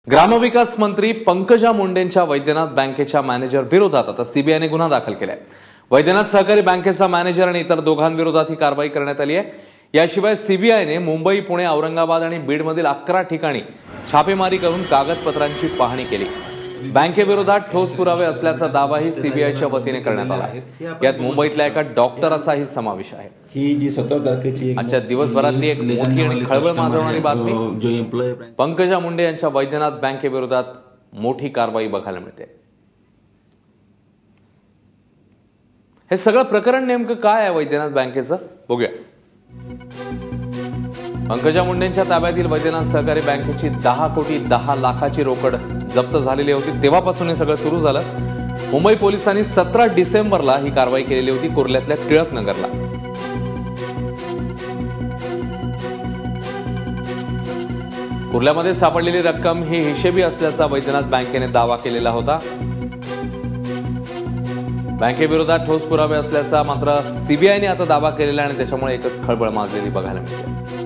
ग्रामविकास मंत्री पंकजा मुंडेंच्या वैद्यनाथ बँकेच्या मॅनेजर विरोधात आता सीबीआयने गुन्हा दाखल केलाय। वैद्यनाथ सहकारी बँकेचा मॅनेजर आणि इतर दोघांविरोधात ही कारवाई करण्यात आली आहे। याशिवाय सीबीआयने मुंबई, पुणे, औरंगाबाद आणि बीडमधील 11 ठिकाणी छापेमारी करून कागदपत्रांची पाहणी केली। बँकेविरोधात ठोस पुरावे असल्याचा दावाही सीबीआयच्या वतीने करण्यात आला आहे। यात मुंबईतल्या एका डॉक्टराचाही समावेश आहे। ही जी 17 तारखेची आजच्या दिवसभरातली एक मोठी आणि खळबळ माजवणारी बातमी, पंकजा मुंडे यांच्या वैद्यनाथ बँकेविरोधात मोठी कारवाई बघायला मिळते। हे सगळं प्रकरण नेमकं काय आहे वैद्यनाथ बँकेचं बघूया। पंकजा मुंडेंच्या ताब्यातील वैद्यनाथ सहकारी बँकेची 10 कोटी 10 लाखाची रोकड जप्त झालेली होती। तेव्हापासून हे सगळं सुरू झालं। मुंबई पोलिसांनी 17 डिसेंबरला ही कारवाई केलेली होती कुर्ल्यातल्या टिळक नगरला। कुर्ल्यामध्ये सापडलेली रक्कम ही हिशेबी असल्याचा वैद्यनाथ बँकेने दावा केलेला होता। बँकेविरोधात ठोस पुरावे असल्याचा मात्र सीबीआयने आता दावा केलेला आणि त्याच्यामुळे एकच खळबळ माजलेली बघायला मिळते।